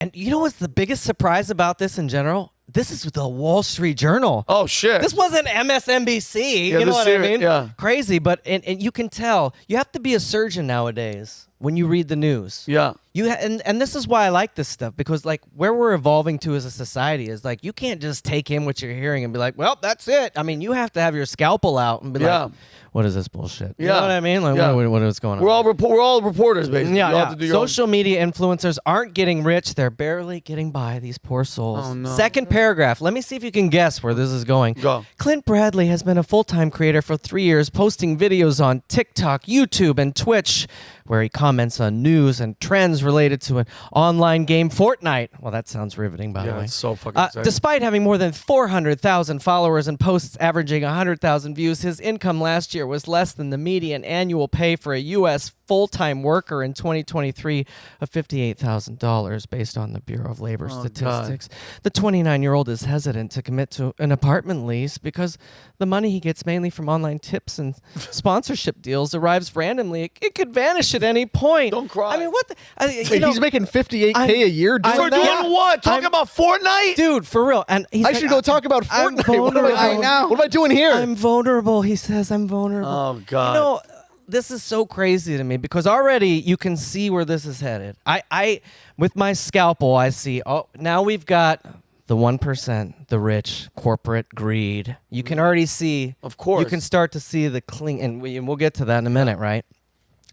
And you know what's the biggest surprise about this in general? This is the Wall Street Journal. Oh, shit. This wasn't MSNBC. Yeah, you know what I mean? Yeah. Crazy, but and you can tell. You have to be a surgeon nowadays when you read the news. Yeah. And this is why I like this stuff, because like where we're evolving to as a society is like you can't just take in what you're hearing and be like, well, that's it. I mean, you have to have your scalpel out and be like, what is this bullshit? You know what I mean? Like, what is going on? We're all reporters, basically. Yeah. Social media influencers aren't getting rich. They're barely getting by, these poor souls. Oh, no. Second paragraph. Let me see if you can guess where this is going. Go. Clint Bradley has been a full-time creator for 3 years, posting videos on TikTok, YouTube, and Twitch, where he comments on news and trends related to an online game, Fortnite. Well, that sounds riveting, by the way. Yeah, it's so fucking exciting. Despite having more than 400,000 followers and posts averaging 100,000 views, his income last year was less than the median annual pay for a U.S. full-time worker in 2023 of $58,000 based on the Bureau of Labor Statistics. God. The 29-year-old is hesitant to commit to an apartment lease because the money he gets mainly from online tips and sponsorship deals arrives randomly. It could vanish at any point. Don't cry. I mean, what the... Wait, he's making $58K a year doing For that? doing what? Talking about Fortnite? Dude, for real. And he's I should go talk about I'm Fortnite. What am vulnerable. I doing? What am I doing here? I'm vulnerable. He says I'm vulnerable. Oh, God. You know, this is so crazy to me because already you can see where this is headed. I with my scalpel, I see, now we've got the 1%, the rich, corporate greed. You can already see. Of course. You can start to see the cling, and we'll get to that in a minute, right?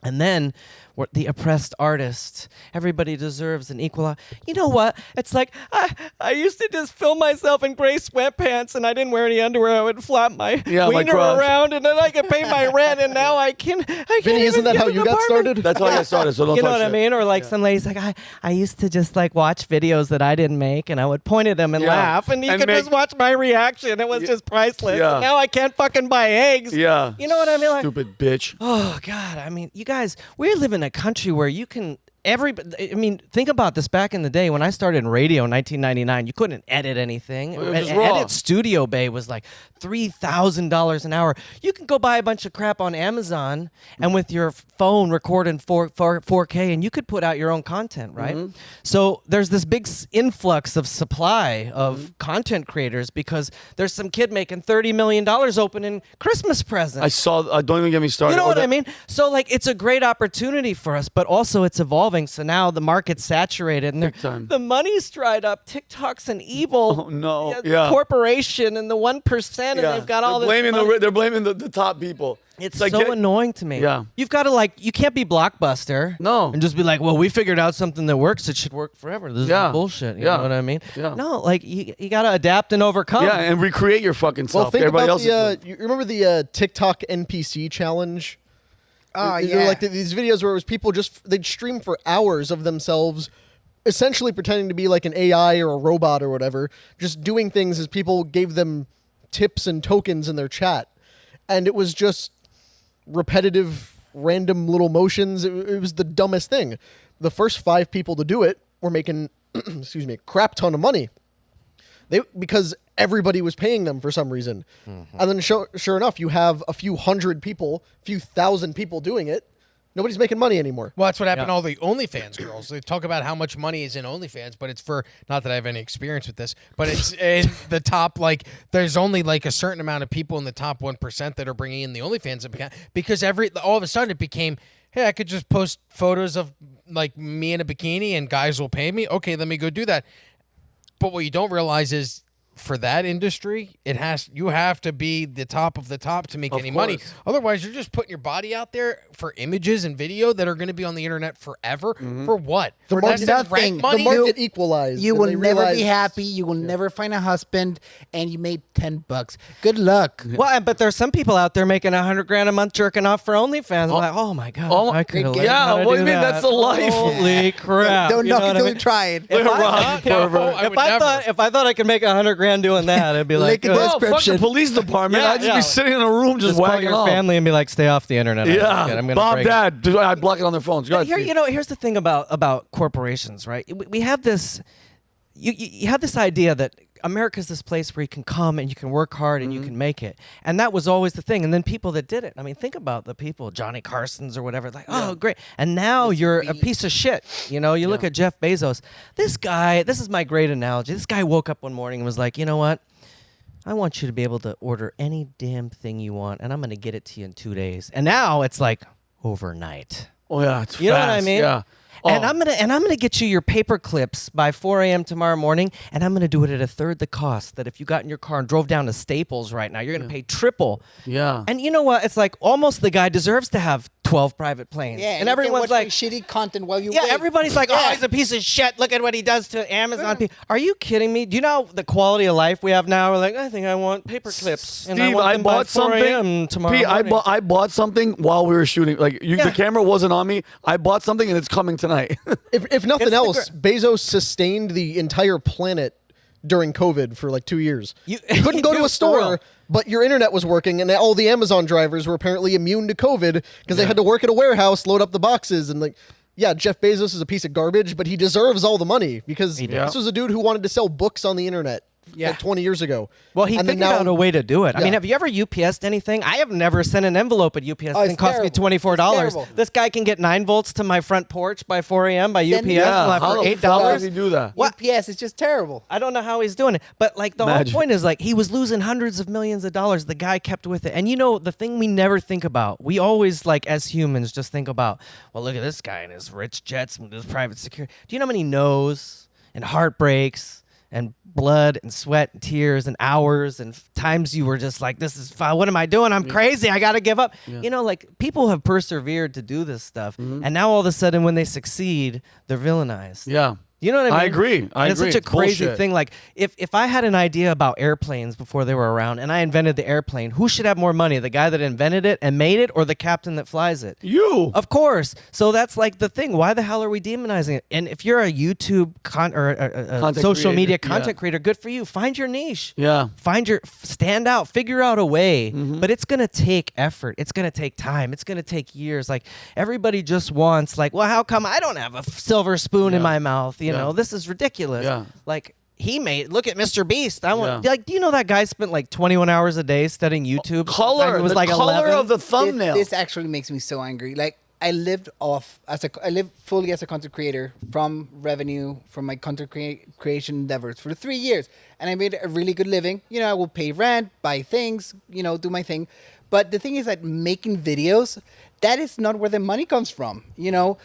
And then the oppressed artist. Everybody deserves an equal. You know what? It's like I used to just film myself in gray sweatpants and I didn't wear any underwear. I would flap my wiener around and then I could pay my rent. And now I can't. Vinny, isn't that how you got started? That's how I got started. So don't you know touch what I it. mean? Or like some ladies like I used to just like watch videos that I didn't make and I would point at them and laugh and you could just watch my reaction. It was just priceless. Yeah. Now I can't fucking buy eggs. Yeah. You know what I mean? Like, stupid bitch. oh God! I mean, you guys, we live in a country where you can. I mean, think about this. Back in the day when I started in radio in 1999, you couldn't edit anything. It was raw. Edit Studio Bay was like $3,000 an hour. You can go buy a bunch of crap on Amazon and with your phone record in 4K, and you could put out your own content, right? Mm-hmm. So there's this big influx of supply of content creators because there's some kid making $30 million opening Christmas presents. I saw. Don't even get me started. You know what I mean? So like, it's a great opportunity for us, but also it's evolving. So now the market's saturated and the money's dried up. TikTok's an evil corporation and the 1%, and they've got all this money. They're blaming the top people. It's like, so annoying to me. Yeah. You've got to you can't be Blockbuster. No. And just be like, well, we figured out something that works. It should work forever. This is bullshit. You know what I mean? Yeah. No, like you got to adapt and overcome. Yeah, and recreate your fucking self. Well, think Everybody about else you remember the TikTok NPC challenge? Oh, There were yeah. like these videos where it was people they'd stream for hours of themselves essentially pretending to be like an AI or a robot or whatever, just doing things as people gave them tips and tokens in their chat. And it was just repetitive, random little motions. It was the dumbest thing. The first 5 people to do it were making, excuse me, a crap ton of money. Because everybody was paying them for some reason. Mm-hmm. And then sure enough, you have a few hundred people, a few thousand people doing it. Nobody's making money anymore. Well, that's what happened to all the OnlyFans girls. They talk about how much money is in OnlyFans, but it's for, not that I have any experience with this, but it's in the top, like, there's only like a certain amount of people in the top 1% that are bringing in the OnlyFans account, because all of a sudden it became, hey, I could just post photos of like me in a bikini and guys will pay me. Okay, let me go do that. But what you don't realize is, for that industry, you have to be the top of the top to make any money. Otherwise, you're just putting your body out there for images and video that are going to be on the internet forever. For what? The For market, money? the market equalized. You and will they never realized- be happy. You will never find a husband, and you made $10. Good luck. Well, but there's some people out there making $100,000 a month jerking off for OnlyFans. I'm like, oh my God, I could have learned how to what do do you mean? that. That's the life. Holy crap! Don't You know knock what until I you mean? try it. If I thought I could make $100,000 doing that, I'd be like, Look at this. Fuck the Description. police department. I'd just be sitting in a room just call whacking your off. family and be like, stay off the internet. Yeah, I'm gonna Bob, break it. Dad, I block it on their phones. Go ahead, Steve. Here's the thing about corporations, right? We have this. you had this idea that America's this place where you can come and you can work hard and you can make it. And that was always the thing. And then people that did it, I mean, think about the people, Johnny Carson's or whatever, like, oh, great. And now you're a piece of shit. You know, you look at Jeff Bezos. This guy, this is my great analogy. This guy woke up one morning and was like, you know what? I want you to be able to order any damn thing you want, and I'm going to get it to you in 2 days. And now it's like overnight. Oh, yeah. It's You know what I fast, mean? Yeah. And I'm gonna get you your paper clips by 4 a.m. tomorrow morning, and I'm gonna do it at a third the cost. That if you got in your car and drove down to Staples right now, you're gonna pay triple. Yeah. And you know what? It's like almost the guy deserves to have 12 private planes. Yeah, and you can everyone's watch like, shitty content while you yeah, wait. everybody's like, oh, Yeah. he's a piece of shit. Look at what he does to Amazon people. Are you kidding me? Do you know the quality of life we have now? We're like, I think I want paper clips. And I Steve, want I them by bought 4 something. a.m. tomorrow Pete, morning. I bought something while we were shooting. Like the camera wasn't on me. I bought something and it's coming tonight. If nothing It's the else, Bezos sustained the entire planet during COVID for like 2 years. You- You couldn't go to Dude, a for real. store, but your internet was working, and all the Amazon drivers were apparently immune to COVID because they had to work at a warehouse, load up the boxes, and like, yeah, Jeff Bezos is a piece of garbage, but he deserves all the money because this was a dude who wanted to sell books on the internet. Yeah. Like 20 years ago. Well, he And then figured now- out a way to do it. I Yeah. mean, have you ever UPS'd anything? I have never sent an envelope at UPS. Oh, It it's cost me terrible. $24. It's terrible. This guy can get 9 volts to my front porch by 4 a.m. by Send UPS me- Yeah, like, how for the $8. fuck does he do that? UPS is just terrible. I don't know how he's doing it. But like the Imagine. whole point is like he was losing hundreds of millions of dollars. The guy kept with it. And you know, the thing we never think about, we always like as humans just think about, well, look at this guy and his rich jets and his private security. Do you know how many no's and heartbreaks and blood and sweat and tears and hours and times you were just like, this is fine. What am I doing? I'm crazy. I got to give up. You know, like people have persevered to do this stuff. And now all of a sudden when they succeed, they're villainized. Yeah. You know what I mean? I agree. And it's such a It's crazy bullshit. thing. Like, if I had an idea about airplanes before they were around and I invented the airplane, who should have more money? The guy that invented it and made it or the captain that flies it? You. Of course. So that's like the thing. Why the hell are we demonizing it? And if you're a YouTube or a Content social creator, media yeah. content creator, good for you. Find your niche. Yeah. Stand out, figure out a way. Mm-hmm. But it's going to take effort. It's going to take time. It's going to take years. Like everybody just wants like, well, how come I don't have a silver spoon in my mouth? You know, this is ridiculous. Yeah. Like look at Mr. Beast. I want Yeah. like, do you know that guy spent like 21 hours a day studying YouTube? Color. It was The like color 11. of the thumbnail. This actually makes me so angry. Like I lived fully as a content creator from revenue from my content creation endeavors for 3 years, and I made a really good living. You know, I will pay rent, buy things, you know, do my thing. But the thing is that making videos, that is not where the money comes from. You know,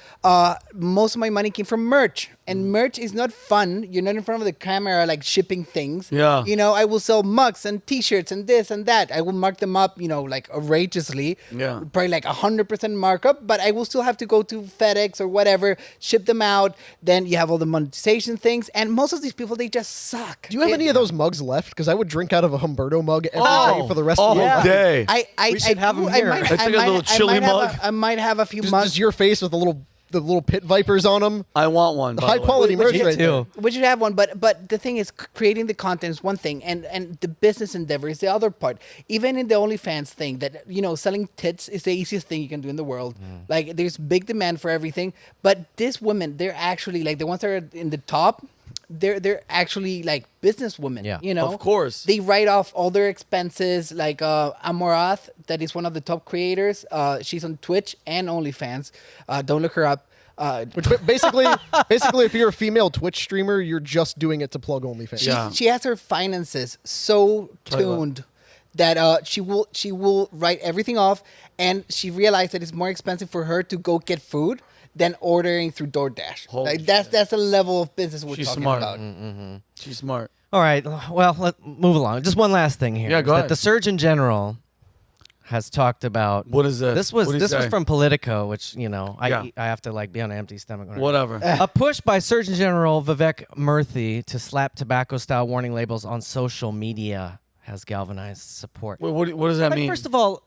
most of my money came from merch, and merch is not fun. You're not in front of the camera like shipping things. Yeah. You know, I will sell mugs and T-shirts and this and that. I will mark them up, you know, like outrageously. Yeah. Probably like 100% markup, but I will still have to go to FedEx or whatever, ship them out. Then you have all the monetization things, and most of these people, they just suck. Do you have any of those mugs left? Because I would drink out of a Humberto mug every day for the rest of the all month. day. I We should have do- them here. I take a little chili mug. I might have a few Just mugs. your face with the little pit vipers on them. I want one. by High the way. quality merch Me right too. there. We should have one, but the thing is, creating the content is one thing, and the business endeavor is the other part. Even in the OnlyFans thing, that you know, selling tits is the easiest thing you can do in the world. Like, there's big demand for everything, but these women, they're actually like the ones that are in the top. They're actually like businesswomen. Yeah. You know, Of course. they write off all their expenses. Like Amorath, that is one of the top creators. She's on Twitch and OnlyFans. Don't look her up. Which basically, if you're a female Twitch streamer, you're just doing it to plug OnlyFans. Yeah. She has her finances so tuned that she will write everything off, and she realized that it's more expensive for her to go get food than ordering through DoorDash. Holy Like that's the level of business we're She's talking smart. about. She's smart. All right. Well, let's move along. Just one last thing here. Yeah, go That ahead. the Surgeon General has talked about. What is this? This was What'd he this was say? from Politico, which I Yeah. I have to like be on an empty stomach. Whatever. A push by Surgeon General Vivek Murthy to slap tobacco-style warning labels on social media has galvanized support. What does that But mean? first of all,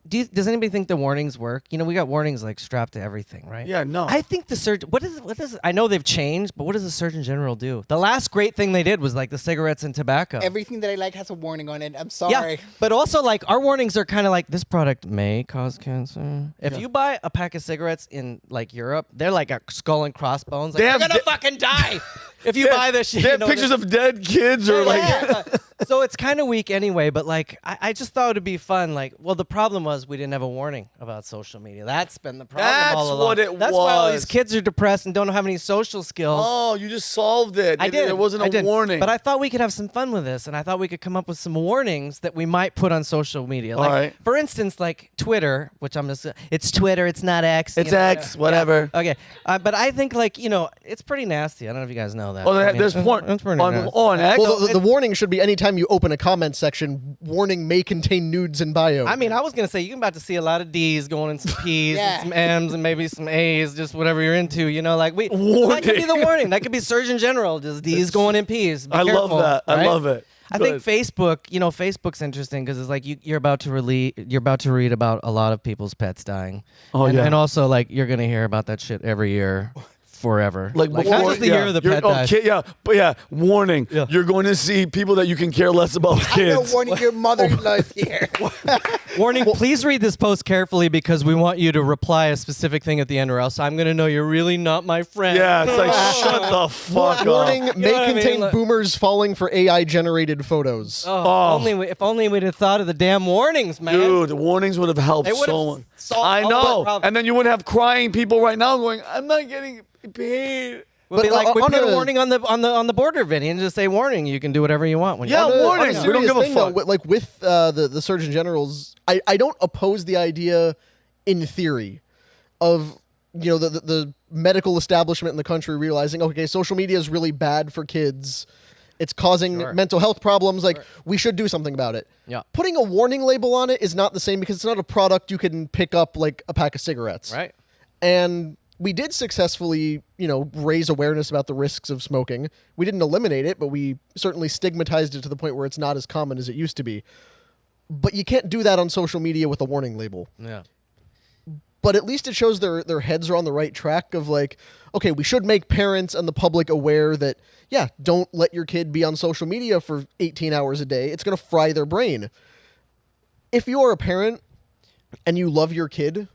does anybody think the warnings work? You know, we got warnings like strapped to everything, right? Yeah, no. I think the surgeon. What is? I know they've changed, but what does the Surgeon General do? The last great thing they did was like the cigarettes and tobacco. Everything that I like has a warning on it. I'm sorry. Yeah, but also like our warnings are kind of like this product may cause cancer. If you buy a pack of cigarettes in like Europe, they're like a skull and crossbones. Like, you're gonna fucking die if you buy this shit. They have pictures of dead kids or like. Yeah. So it's kind of weak anyway, but like I just thought it'd be fun. Like, well, the problem was we didn't have a warning about social media. That's been the problem all along. That's what it That's why all these was. kids are depressed and don't have any social skills. Oh, you just solved it. I did. There wasn't a warning. But I thought we could have some fun with this, and I thought we could come up with some warnings that we might put on social media. Like, right. for instance, like Twitter, which I'm just, it's Twitter, it's not X. It's you know? X, whatever. Yeah. Okay, but I think like it's pretty nasty. I don't know if you guys know that. Oh, I mean, there's porn it's pretty on nasty. X. Well, the warning should be anytime you open a comment section, warning may contain nudes in bio. I mean, I was gonna say you're about to see a lot of D's going in some P's Yeah. and some M's and maybe some A's, just whatever you're into. You know, like that could be the warning. That could be Surgeon General, just D's going in P's. Be I love careful, that. I right? love it. I think Good. Facebook, Facebook's interesting because it's like you're about to read about a lot of people's pets dying. Oh, and, yeah. and also like you're gonna hear about that shit every year. Forever. Like not before, just the year of the pet dies. Warning. Yeah. You're going to see people that you can care less about I know kids. warning your mother-in-law's here. Warning, please read this post carefully because we want you to reply a specific thing at the end or else I'm going to know you're really not my friend. Yeah, it's like, shut the fuck warning up. may what I mean? contain Like- boomers falling for AI-generated photos. Oh, if only we'd have thought of the damn warnings, man. Dude, the warnings would have helped They would've so much. solved I all the know. problems. And then you wouldn't have crying people right now going, I'm not getting paid. We'll be But like, we on put a a- warning on the border, Vinny, and just say warning. You can do whatever you want. When Yeah, you're warning. On a We don't serious give a thing, though, fuck. like with the Surgeon Generals, I don't oppose the idea in theory of the medical establishment in the country realizing, okay, social media is really bad for kids. It's causing Sure. mental health problems. Like, we should do something about it. Yeah. Putting a warning label on it is not the same because it's not a product you can pick up like a pack of cigarettes. right. And we did successfully, raise awareness about the risks of smoking. We didn't eliminate it, but we certainly stigmatized it to the point where it's not as common as it used to be. But you can't do that on social media with a warning label. Yeah. But at least it shows their heads are on the right track of like, okay, we should make parents and the public aware that, yeah, don't let your kid be on social media for 18 hours a day. It's going to fry their brain. If you are a parent and you love your kid,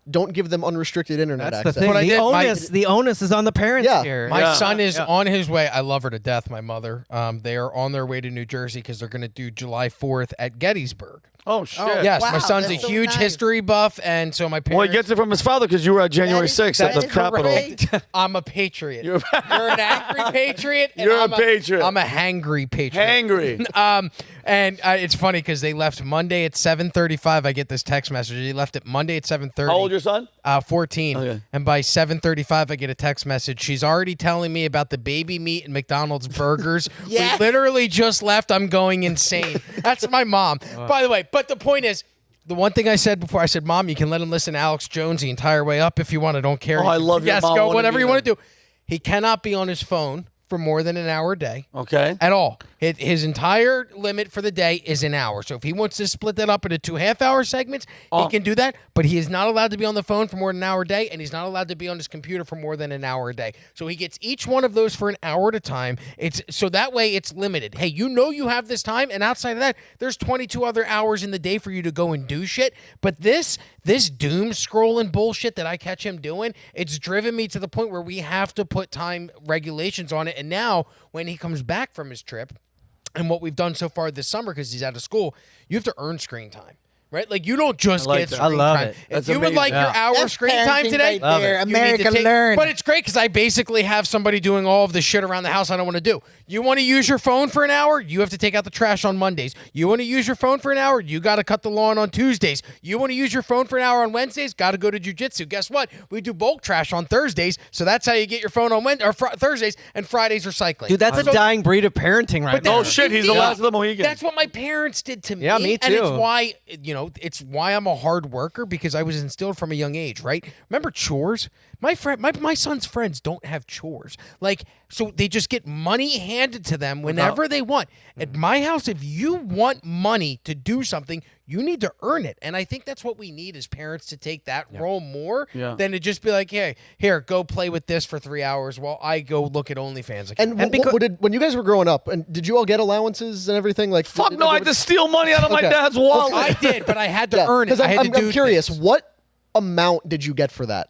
don't give them unrestricted internet That's access. the thing. What I did, The onus is on the parents Yeah. here. My Yeah. son is on his way. I love her to death, my mother. They are on their way to New Jersey because they're going to do July 4th at Gettysburg. Oh, shit. Yes, Wow, my son's a that's so huge nice. history buff, and so my parents... Well, he gets it from his father because you were at January is- 6th at that the is Capitol. correct. I'm a patriot. You're- You're an angry patriot. And You're a I'm patriot. I'm a hangry patriot. Hangry. And it's funny because they left Monday at 7:35. I get this text message. They left it Monday at 7:30. How old your son? 14. Okay. And by 7:35, I get a text message. She's already telling me about the baby meat and McDonald's burgers. Yes. We literally just left. I'm going insane. That's my mom. By the way, but the point is, the one thing I said before, I said, Mom, you can let him listen to Alex Jones the entire way up if you want. I don't care. Oh, I love your Yes, mom. go Wanna whatever be you want there. to do. He cannot be on his phone for more than an hour a day. Okay. At all. His entire limit for the day is an hour. So if he wants to split that up into 2 half-hour segments, he can do that. But he is not allowed to be on the phone for more than an hour a day, and he's not allowed to be on his computer for more than an hour a day. So he gets each one of those for an hour at a time. So that way it's limited. Hey, you have this time, and outside of that, there's 22 other hours in the day for you to go and do shit. But this doom scrolling bullshit that I catch him doing, it's driven me to the point where we have to put time regulations on it. And now when he comes back from his trip, and what we've done so far this summer, because he's out of school, you have to earn screen time. Right? Like, you don't just I like get that. screen I love time. it. If That's you would amazing. like your hour That's screen time parenting today, right there. you need to America take- learn. But it's great because I basically have somebody doing all of the shit around the house I don't want to do. You want to use your phone for an hour? You have to take out the trash on Mondays. You want to use your phone for an hour? You got to cut the lawn on Tuesdays. You want to use your phone for an hour on Wednesdays? Got to go to jiu-jitsu. Guess what? We do bulk trash on Thursdays, so that's how you get your phone on Thursdays, and Fridays are cycling. Dude, that's a So- dying breed of parenting right But now. Oh, shit. He's the last of the Mohicans. That's what my parents did to me. Yeah, me And it's too. why, it's why I'm a hard worker, because I was instilled from a young age, right? Remember chores? My son's friends don't have chores. Like, so they just get money handed to them whenever they want. At my house, if you want money to do something, you need to earn it. And I think that's what we need as parents, to take that role more than to just be like, hey, here, go play with this for 3 hours while I go look at OnlyFans. And when you guys were growing up, and did you all get allowances and everything? Like, Fuck no, I had to steal money out of my dad's wallet. I did, but I had to earn it. Because I had to do I'm curious, things. what amount did you get for that?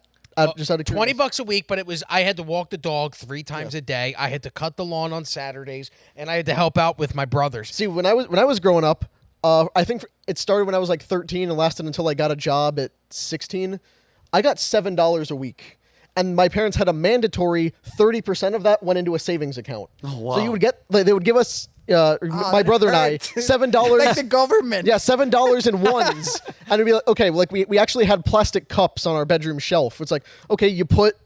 Just out of curiosity. $20 a week, but it was, I had to walk the dog 3 times a day. I had to cut the lawn on Saturdays, and I had to help out with my brothers. See, when I was growing up, I think it started when I was like 13 and lasted until I got a job at 16. I got $7 a week. And my parents had a mandatory 30% of that went into a savings account. Oh, wow. So you would get, they would give us, my brother and I, $7. Like the government. Yeah, $7 in ones. And it'd be like, okay, like we actually had plastic cups on our bedroom shelf. It's like, okay, you put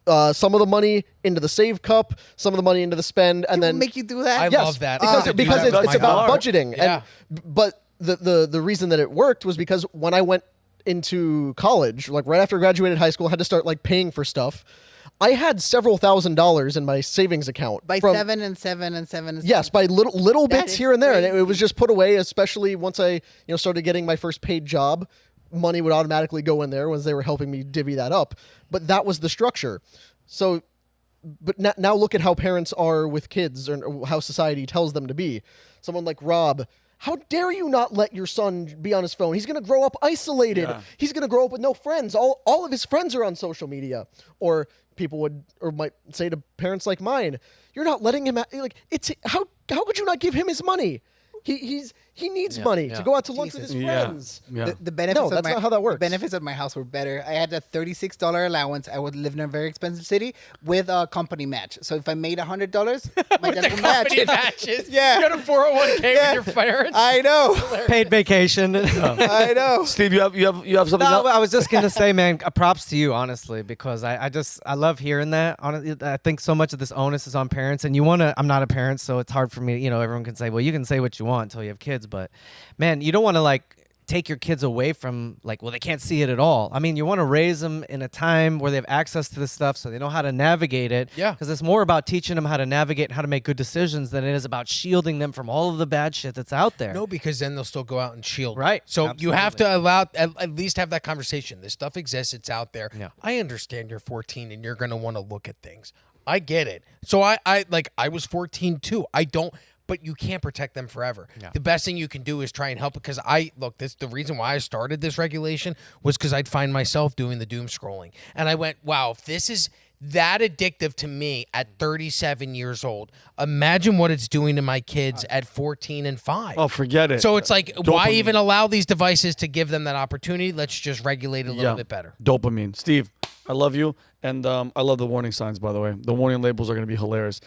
some of the money into the save cup, some of the money into the spend, and then make you do that. I love that. because it's about budgeting. Yeah. But the reason that it worked was because when I went into college, like right after I graduated high school, I had to start like paying for stuff. I had several $1,000s in my savings account. By 7 and 7 and 7 and 7. Yes, by little That bits is here and there, and crazy. it was just put away. Especially once I started getting my first paid job, money would automatically go in there once they were helping me divvy that up. But that was the structure. So, but now look at how parents are with kids, or how society tells them to be. Someone like Rob. How dare you not let your son be on his phone? He's going to grow up isolated. Yeah. He's going to grow up with no friends. All of his friends are on social media. Or people might say to parents like mine, you're not letting him how could you not give him his money? He needs money to go out to lunch with his friends. Yeah. The benefits No, of that's not how that works. The benefits of my house were better. I had a $36 allowance. I would live in a very expensive city with a company match. So if I made $100, my dad would match Company it. matches. Yeah. You got a 401k with your parents. I know. Paid vacation. I know. Steve, you have something No, else? I was just gonna say, man, props to you, honestly, because I love hearing that. I think so much of this onus is on parents, and I'm not a parent, so it's hard for me. Everyone can say, well, you can say what you want until you have kids, but man, you don't want to take your kids away from they can't see it at all. I mean, you want to raise them in a time where they have access to this stuff so they know how to navigate it. Yeah. Because it's more about teaching them how to navigate and how to make good decisions than it is about shielding them from all of the bad shit that's out there. No, because then they'll still go out and shield. Right. So you have to at least have that conversation. This stuff exists. It's out there. Yeah. I understand you're 14 and you're going to want to look at things. I get it. So I was 14 too. But you can't protect them forever. Yeah. The best thing you can do is try and help, because the reason why I started this regulation was because I'd find myself doing the doom scrolling. And I went, wow, if this is that addictive to me at 37 years old, imagine what it's doing to my kids at 14 and 5. Oh, forget it. So it's like, why Dopamine. even allow these devices to give them that opportunity? Let's just regulate it a little bit better. Dopamine. Steve, I love you. And I love the warning signs, by the way. The warning labels are going to be hilarious.